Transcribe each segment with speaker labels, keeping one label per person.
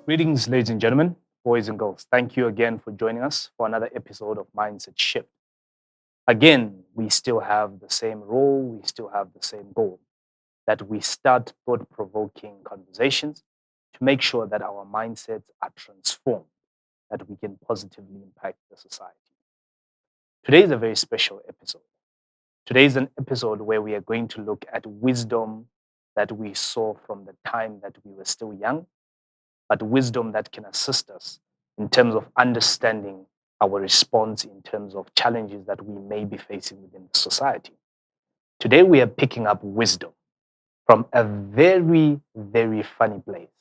Speaker 1: Greetings, ladies and gentlemen, boys and girls. Thank you again for joining us for another episode of Mindset Shift. Again, we still have the same role, we still have the same goal, that we start thought-provoking conversations to make sure that our mindsets are transformed, that we can positively impact the society. Today is a very special episode. Today is an episode where we are going to look at wisdom that we saw from the time that we were still young, but wisdom that can assist us in terms of understanding our response in terms of challenges that we may be facing within the society. Today, we are picking up wisdom from a very, very funny place,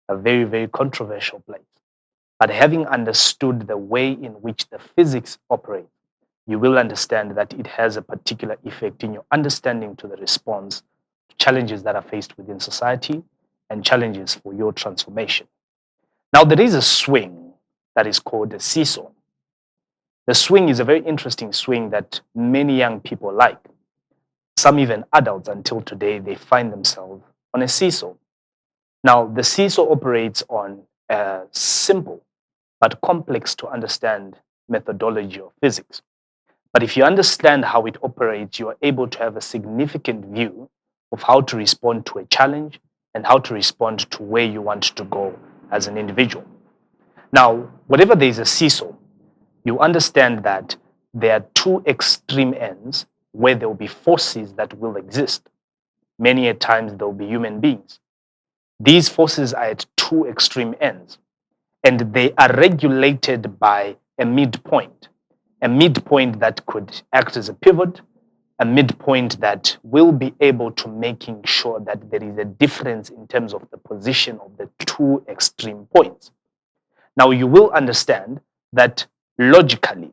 Speaker 1: a very, very controversial place. But having understood the way in which the physics operate, you will understand that it has a particular effect in your understanding to the response to challenges that are faced within society and challenges for your transformation. Now, there is a swing that is called a siso. The swing is a very interesting swing that many young people like. Some even adults until today, they find themselves on a siso. Now, the siso operates on a simple but complex to understand methodology of physics. But if you understand how it operates, you are able to have a significant view of how to respond to a challenge and how to respond to where you want to go as an individual. Now, whatever there is a siso, you understand that there are two extreme ends where there will be forces that will exist. Many a times there will be human beings. These forces are at two extreme ends, and they are regulated by a midpoint that could act as a pivot, a midpoint that will be able to making sure that there is a difference in terms of the position of the two extreme points. Now, you will understand that logically,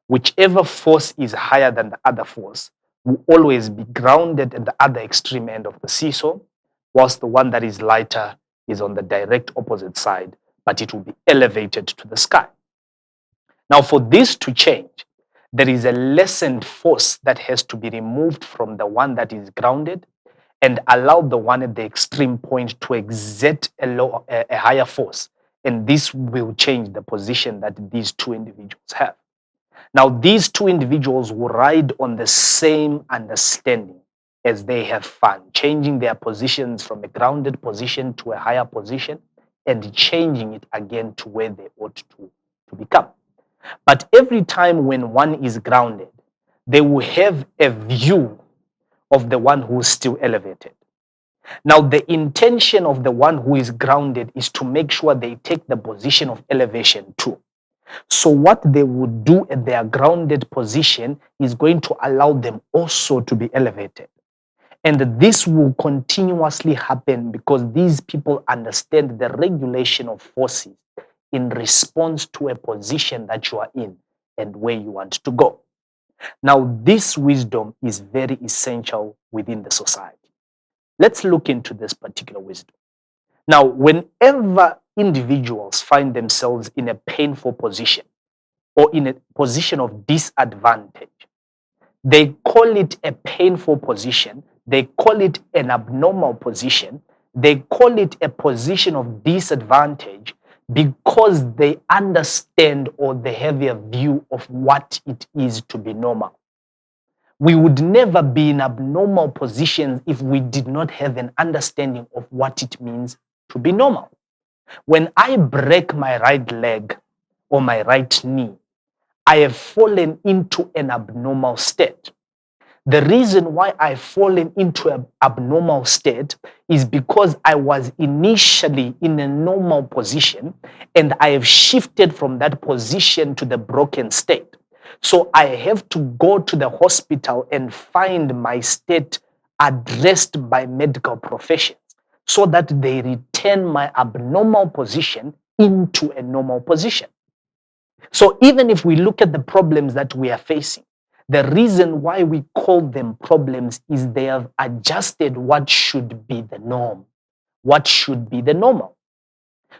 Speaker 1: whichever force is higher than the other force will always be grounded at the other extreme end of the seesaw, whilst the one that is lighter is on the direct opposite side, but it will be elevated to the sky. Now, for this to change, there is a lessened force that has to be removed from the one that is grounded and allow the one at the extreme point to exert a higher force. And this will change the position that these two individuals have. Now, these two individuals will ride on the same understanding as they have fun, changing their positions from a grounded position to a higher position and changing it again to where they ought to become. But every time when one is grounded, they will have a view of the one who is still elevated. Now, the intention of the one who is grounded is to make sure they take the position of elevation too. So what they would do at their grounded position is going to allow them also to be elevated. And this will continuously happen because these people understand the regulation of forces in response to a position that you are in and where you want to go. Now, this wisdom is very essential within the society. Let's look into this particular wisdom. Now, whenever individuals find themselves in a painful position or in a position of disadvantage, they call it a painful position, they call it an abnormal position, they call it a position of disadvantage because they understand or they have a view of what it is to be normal. We would never be in abnormal positions if we did not have an understanding of what it means to be normal. When I break my right leg or my right knee, I have fallen into an abnormal state. The reason why I've fallen into an abnormal state is because I was initially in a normal position and I have shifted from that position to the broken state. So I have to go to the hospital and find my state addressed by medical professions so that they return my abnormal position into a normal position. So even if we look at the problems that we are facing, The reason why we call them problems is they have adjusted what should be the norm, what should be the normal.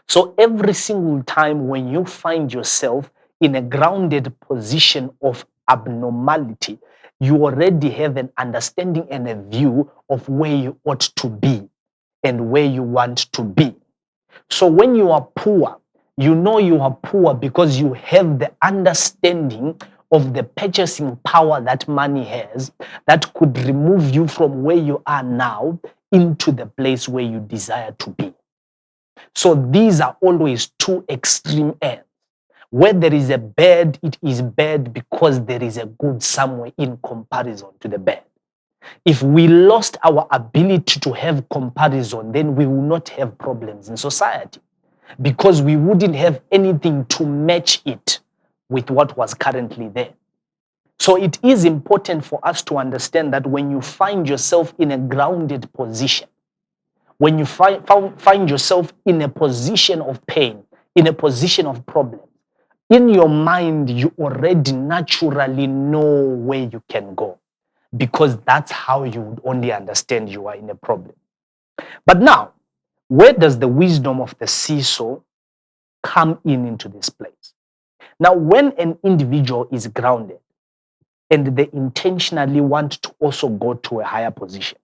Speaker 1: So every single time when you find yourself in a grounded position of abnormality, you already have an understanding and a view of where you ought to be and where you want to be. So when you are poor, you know you are poor because you have the understanding of the purchasing power that money has that could remove you from where you are now into the place where you desire to be. So these are always two extreme ends. Where there is a bad, it is bad because there is a good somewhere in comparison to the bad. If we lost our ability to have comparison, then we will not have problems in society because we wouldn't have anything to match it with what was currently there. So it is important for us to understand that when you find yourself in a grounded position, when you find yourself in a position of pain, in a position of problem, in your mind, you already naturally know where you can go because that's how you would only understand you are in a problem. But now, where does the wisdom of the siso come into this place? Now, when an individual is grounded and they intentionally want to also go to a higher position,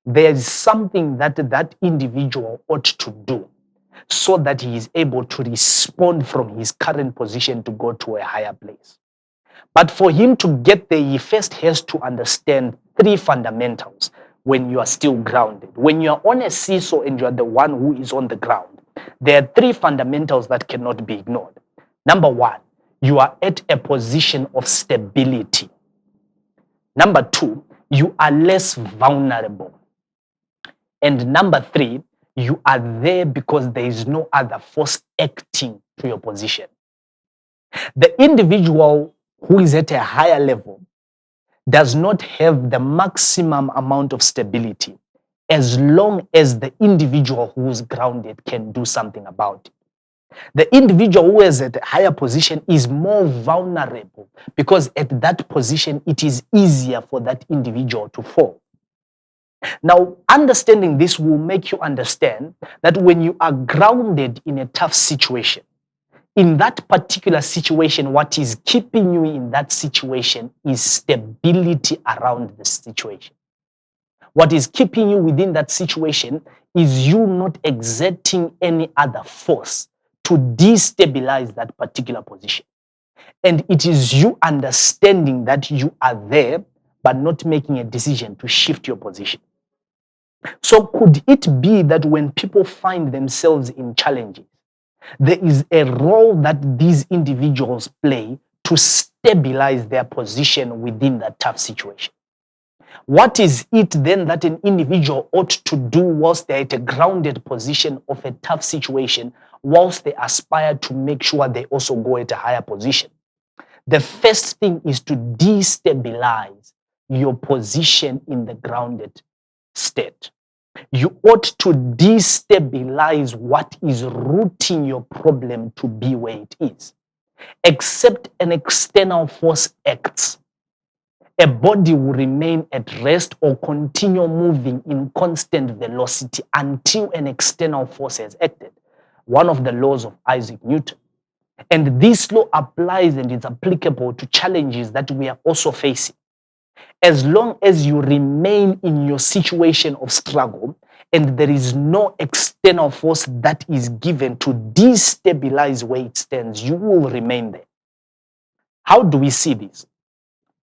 Speaker 1: there is something that that individual ought to do so that he is able to respond from his current position to go to a higher place. But for him to get there, he first has to understand three fundamentals when you are still grounded. When you are on a seesaw and you are the one who is on the ground, there are three fundamentals that cannot be ignored. Number one, you are at a position of stability. Number two, you are less vulnerable. And number three, you are there because there is no other force acting to your position. The individual who is at a higher level does not have the maximum amount of stability as long as the individual who is grounded can do something about it. The individual who is at a higher position is more vulnerable because at that position, it is easier for that individual to fall. Now, understanding this will make you understand that when you are grounded in a tough situation, in that particular situation, what is keeping you in that situation is stability around the situation. What is keeping you within that situation is you not exerting any other force to destabilize that particular position. And it is you understanding that you are there, but not making a decision to shift your position. So could it be that when people find themselves in challenges, there is a role that these individuals play to stabilize their position within that tough situation? What is it then that an individual ought to do whilst they're at a grounded position of a tough situation, whilst they aspire to make sure they also go at a higher position? The first thing is to destabilize your position in the grounded state. You ought to destabilize what is rooting your problem to be where it is. Except an external force acts, a body will remain at rest or continue moving in constant velocity until an external force has acted. One of the laws of Isaac Newton. And this law applies and is applicable to challenges that we are also facing. As long as you remain in your situation of struggle and there is no external force that is given to destabilize where it stands, you will remain there. How do we see this?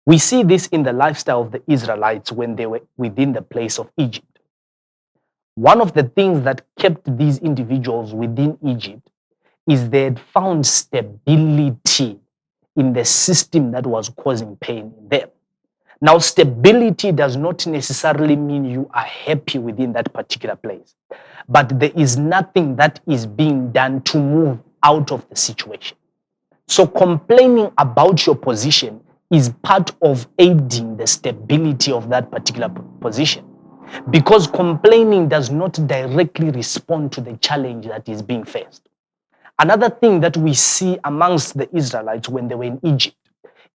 Speaker 1: We see this in the lifestyle of the Israelites when they were within the place of Egypt. One of the things that kept these individuals within Egypt is they had found stability in the system that was causing pain in them. Now, stability does not necessarily mean you are happy within that particular place, but there is nothing that is being done to move out of the situation. So complaining about your position is part of aiding the stability of that particular position, because complaining does not directly respond to the challenge that is being faced. Another thing that we see amongst the Israelites when they were in Egypt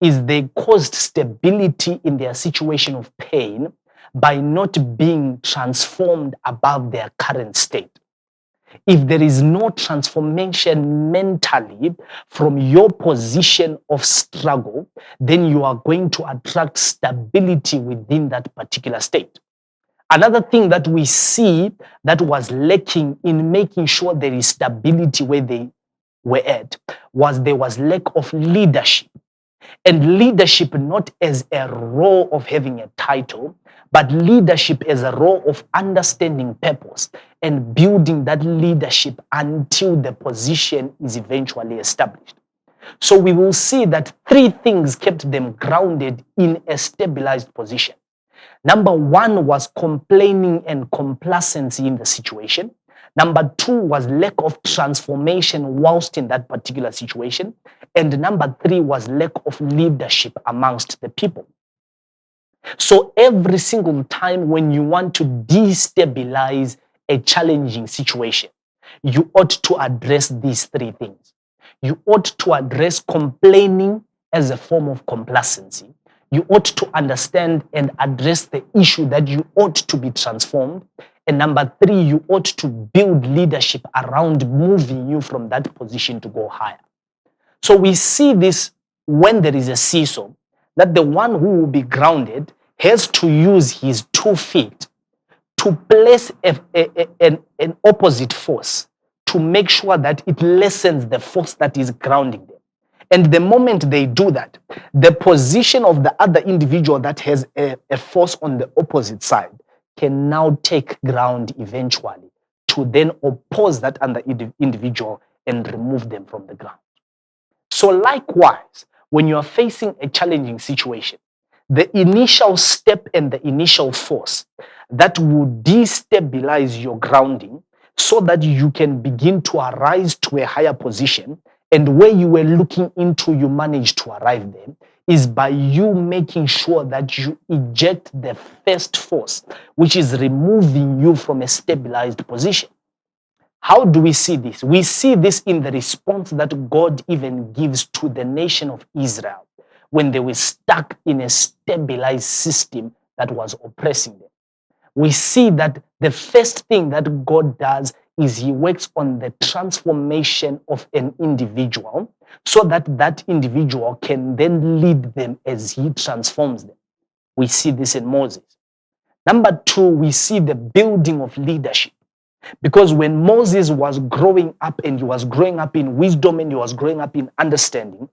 Speaker 1: is they caused stability in their situation of pain by not being transformed above their current state. If there is no transformation mentally from your position of struggle, then you are going to attract stability within that particular state. Another thing that we see that was lacking in making sure there is stability where they were at was there was lack of leadership. And leadership not as a role of having a title, but leadership as a role of understanding purpose and building that leadership until the position is eventually established. So we will see that three things kept them grounded in a stabilized position. Number one was complaining and complacency in the situation. Number two was lack of transformation whilst in that particular situation. And number three was lack of leadership amongst the people. So every single time when you want to destabilize a challenging situation, you ought to address these three things. You ought to address complaining as a form of complacency. You ought to understand and address the issue that you ought to be transformed. And number three, you ought to build leadership around moving you from that position to go higher. So we see this when there is a siso, that the one who will be grounded has to use his 2 feet to place an opposite force to make sure that it lessens the force that is grounding them. And the moment they do that, the position of the other individual that has a force on the opposite side can now take ground eventually to then oppose that other individual and remove them from the ground. So likewise, when you are facing a challenging situation, the initial step and the initial force that will destabilize your grounding so that you can begin to arise to a higher position, and where you were looking into, you manage to arrive there, is by you making sure that you eject the first force, which is removing you from a stabilized position. How do we see this? We see this in the response that God even gives to the nation of Israel when they were stuck in a stabilized system that was oppressing them. We see that the first thing that God does is he works on the transformation of an individual so that that individual can then lead them as he transforms them. We see this in Moses. Number two, we see the building of leadership. Because when Moses was growing up, and he was growing up in wisdom and he was growing up in understanding,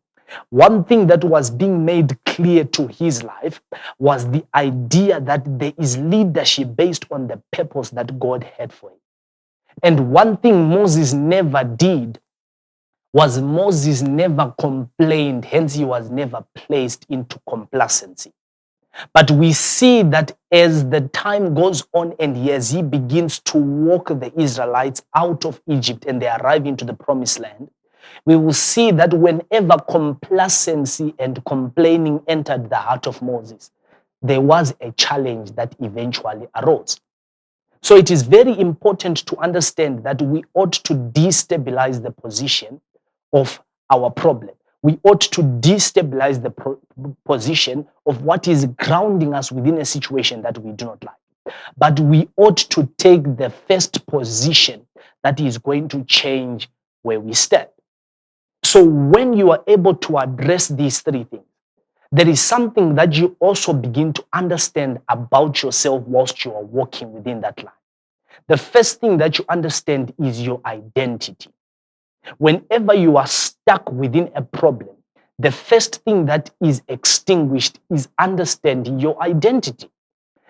Speaker 1: one thing that was being made clear to his life was the idea that there is leadership based on the purpose that God had for him. And one thing Moses never did was Moses never complained, hence he was never placed into complacency. But we see that as the time goes on and as he begins to walk the Israelites out of Egypt and they arrive into the promised land, we will see that whenever complacency and complaining entered the heart of Moses, there was a challenge that eventually arose. So it is very important to understand that we ought to destabilize the position of our problem. We ought to destabilize the position of what is grounding us within a situation that we do not like. But we ought to take the first position that is going to change where we stand. So when you are able to address these three things, there is something that you also begin to understand about yourself whilst you are walking within that line. The first thing that you understand is your identity. Whenever you are stuck within a problem, the first thing that is extinguished is understanding your identity.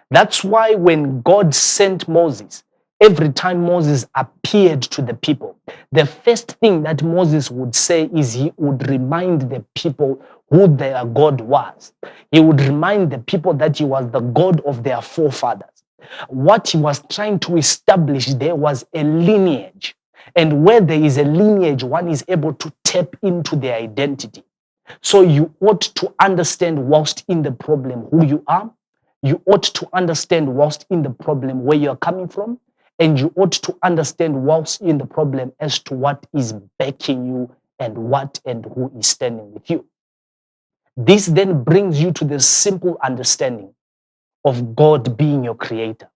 Speaker 1: That's why when God sent Moses, every time Moses appeared to the people, the first thing that Moses would say is he would remind the people who their God was. He would remind the people that he was the God of their forefathers. What he was trying to establish there was a lineage. And where there is a lineage, one is able to tap into their identity. So you ought to understand whilst in the problem who you are. You ought to understand whilst in the problem where you're coming from. And you ought to understand whilst in the problem as to what is backing you and what and who is standing with you. This then brings you to the simple understanding of God being your creator,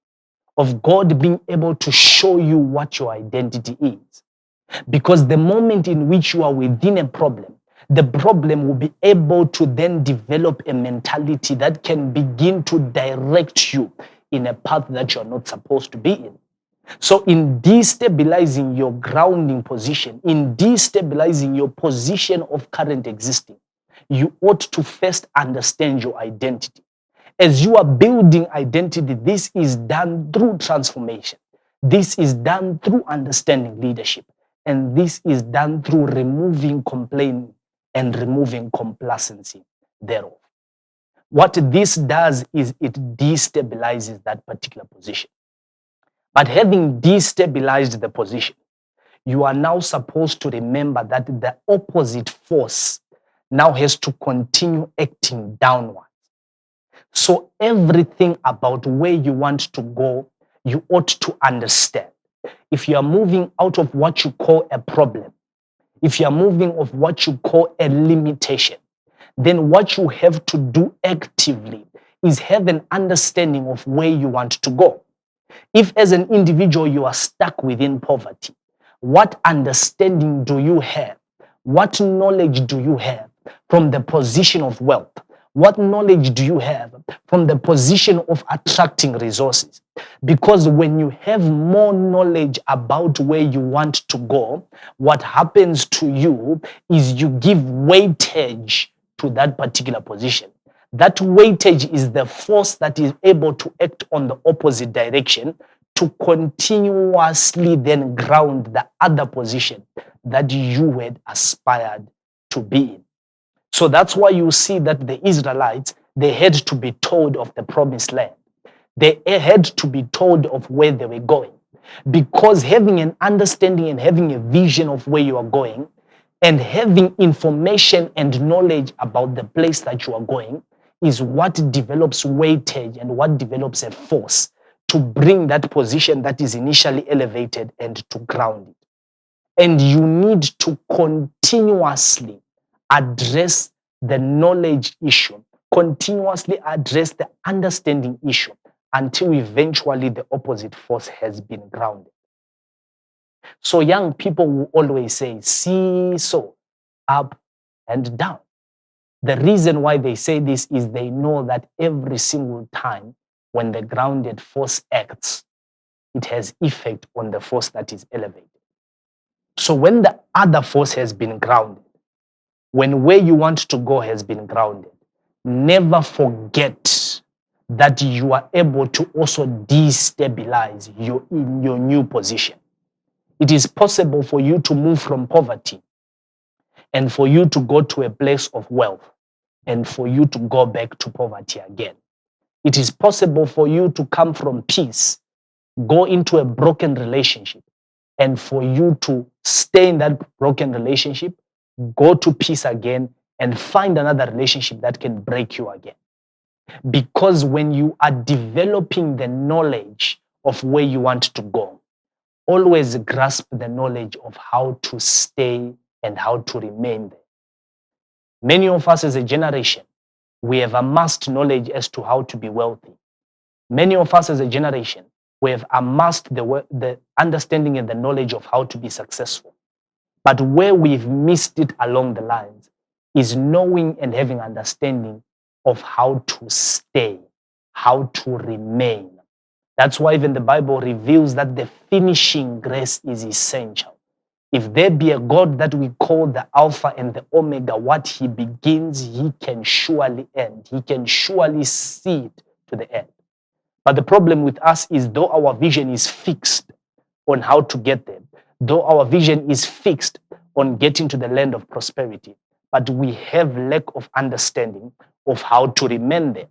Speaker 1: of God being able to show you what your identity is. Because the moment in which you are within a problem, the problem will be able to then develop a mentality that can begin to direct you in a path that you're not supposed to be in. So in destabilizing your grounding position, in destabilizing your position of current existing, you ought to first understand your identity. As you are building identity, this is done through transformation. This is done through understanding leadership. And this is done through removing complaint and removing complacency thereof. What this does is it destabilizes that particular position. But having destabilized the position, you are now supposed to remember that the opposite force now has to continue acting downward. So everything about where you want to go, you ought to understand. If you are moving out of what you call a problem, if you are moving of what you call a limitation, then what you have to do actively is have an understanding of where you want to go. If as an individual you are stuck within poverty, what understanding do you have? What knowledge do you have from the position of wealth? What knowledge do you have from the position of attracting resources? Because when you have more knowledge about where you want to go, what happens to you is you give weightage to that particular position. That weightage is the force that is able to act on the opposite direction to continuously then ground the other position that you had aspired to be in. So that's why you see that the Israelites, they had to be told of the promised land. They had to be told of where they were going. Because having an understanding and having a vision of where you are going and having information and knowledge about the place that you are going is what develops weightage and what develops a force to bring that position that is initially elevated and to ground it. And you need to continuously address the knowledge issue, continuously address the understanding issue until eventually the opposite force has been grounded. So young people will always say, siso, up and down. The reason why they say this is they know that every single time when the grounded force acts, it has effect on the force that is elevated. So when the other force has been grounded, when where you want to go has been grounded, never forget that you are able to also destabilize your new position. It is possible for you to move from poverty and for you to go to a place of wealth and for you to go back to poverty again. It is possible for you to come from peace, go into a broken relationship, and for you to stay in that broken relationship, go to peace again, and find another relationship that can break you again. Because when you are developing the knowledge of where you want to go, always grasp the knowledge of how to stay and how to remain there. Many of us as a generation, we have amassed knowledge as to how to be wealthy. Many of us as a generation, we have amassed the understanding and the knowledge of how to be successful. But where we've missed it along the lines is knowing and having understanding of how to stay, how to remain. That's why even the Bible reveals that the finishing grace is essential. If there be a God that we call the Alpha and the Omega, what he begins, he can surely end. He can surely see it to the end. But the problem with us is though our vision is fixed on how to get there, though our vision is fixed on getting to the land of prosperity, but we have lack of understanding of how to remain there.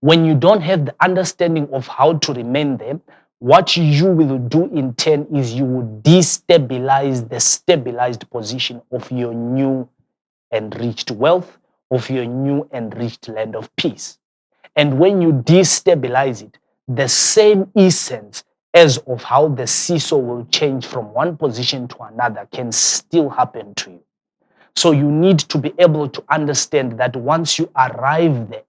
Speaker 1: When you don't have the understanding of how to remain there, what you will do in turn is you will destabilize the stabilized position of your new enriched wealth, of your new enriched land of peace. And when you destabilize it, the same essence as of how the siso will change from one position to another can still happen to you. So you need to be able to understand that once you arrive there,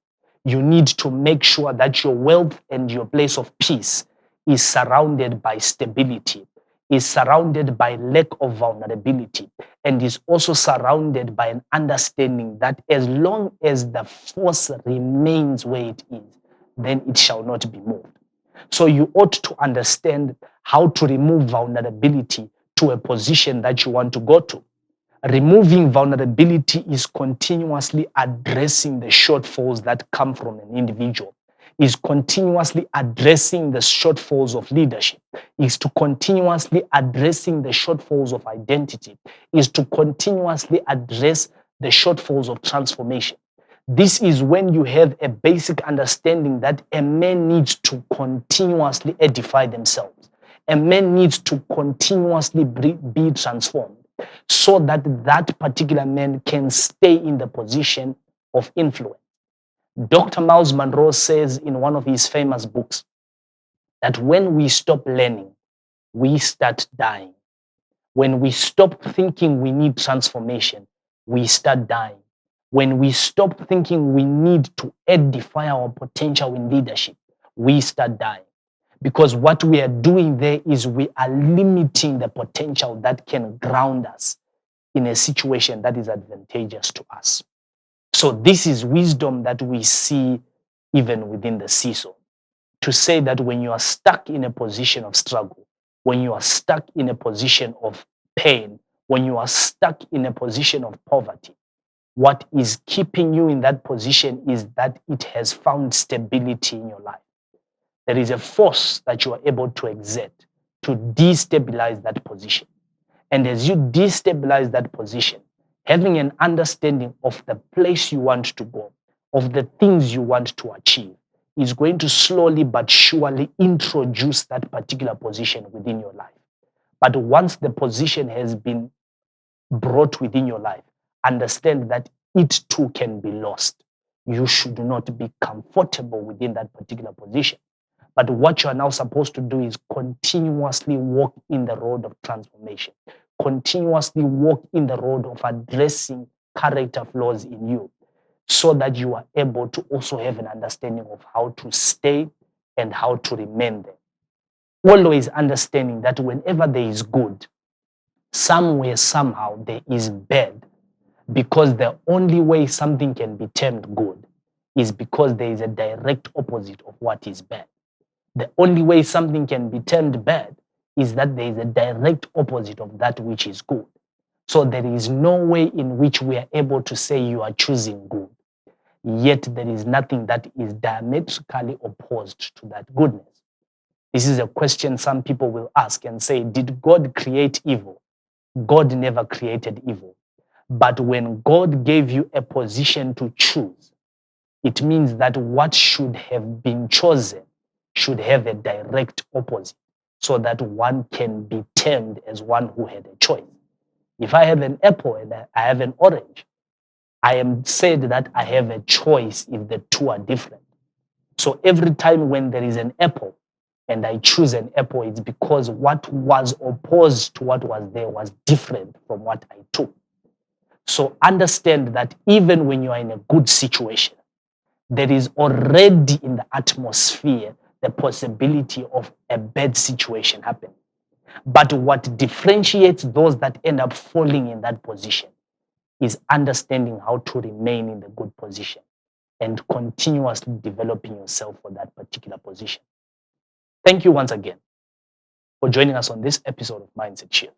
Speaker 1: you need to make sure that your wealth and your place of peace is surrounded by stability, is surrounded by lack of vulnerability, and is also surrounded by an understanding that as long as the force remains where it is, then it shall not be moved. So you ought to understand how to remove vulnerability to a position that you want to go to. Removing vulnerability is continuously addressing the shortfalls that come from an individual, is continuously addressing the shortfalls of leadership, is to continuously addressing the shortfalls of identity, is to continuously address the shortfalls of transformation. This is when you have a basic understanding that a man needs to continuously edify themselves. A man needs to continuously be transformed so that that particular man can stay in the position of influence. Dr. Miles Monroe says in one of his famous books that when we stop learning, we start dying. When we stop thinking we need transformation, we start dying. When we stop thinking we need to edify our potential in leadership, we start dying. Because what we are doing there is we are limiting the potential that can ground us in a situation that is advantageous to us. So this is wisdom that we see even within the siso. To say that when you are stuck in a position of struggle, when you are stuck in a position of pain, when you are stuck in a position of poverty, what is keeping you in that position is that it has found stability in your life. There is a force that you are able to exert to destabilize that position. And as you destabilize that position, having an understanding of the place you want to go, of the things you want to achieve, is going to slowly but surely introduce that particular position within your life. But once the position has been brought within your life, understand that it too can be lost. You should not be comfortable within that particular position. But what you are now supposed to do is continuously walk in the road of transformation, continuously walk in the road of addressing character flaws in you, so that you are able to also have an understanding of how to stay and how to remain there. Always understanding that whenever there is good, somewhere, somehow, there is bad. Because the only way something can be termed good is because there is a direct opposite of what is bad. The only way something can be termed bad is that there is a direct opposite of that which is good. So there is no way in which we are able to say you are choosing good, yet there is nothing that is diametrically opposed to that goodness. This is a question some people will ask and say, did God create evil? God never created evil. But when God gave you a position to choose, it means that what should have been chosen should have a direct opposite, so that one can be termed as one who had a choice. If I have an apple and I have an orange, I am said that I have a choice if the two are different. So every time when there is an apple and I choose an apple, it's because what was opposed to what was there was different from what I took. So understand that even when you are in a good situation, there is already in the atmosphere the possibility of a bad situation happening. But what differentiates those that end up falling in that position is understanding how to remain in the good position and continuously developing yourself for that particular position. Thank you once again for joining us on this episode of Mindset Shift.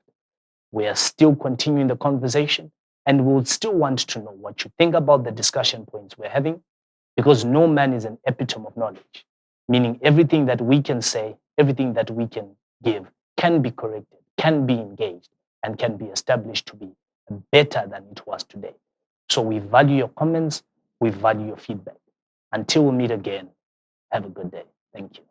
Speaker 1: We are still continuing the conversation, and we would still want to know what you think about the discussion points we're having, because no man is an epitome of knowledge, meaning everything that we can say, everything that we can give can be corrected, can be engaged, and can be established to be better than it was today. So we value your comments, we value your feedback. Until we meet again, have a good day. Thank you.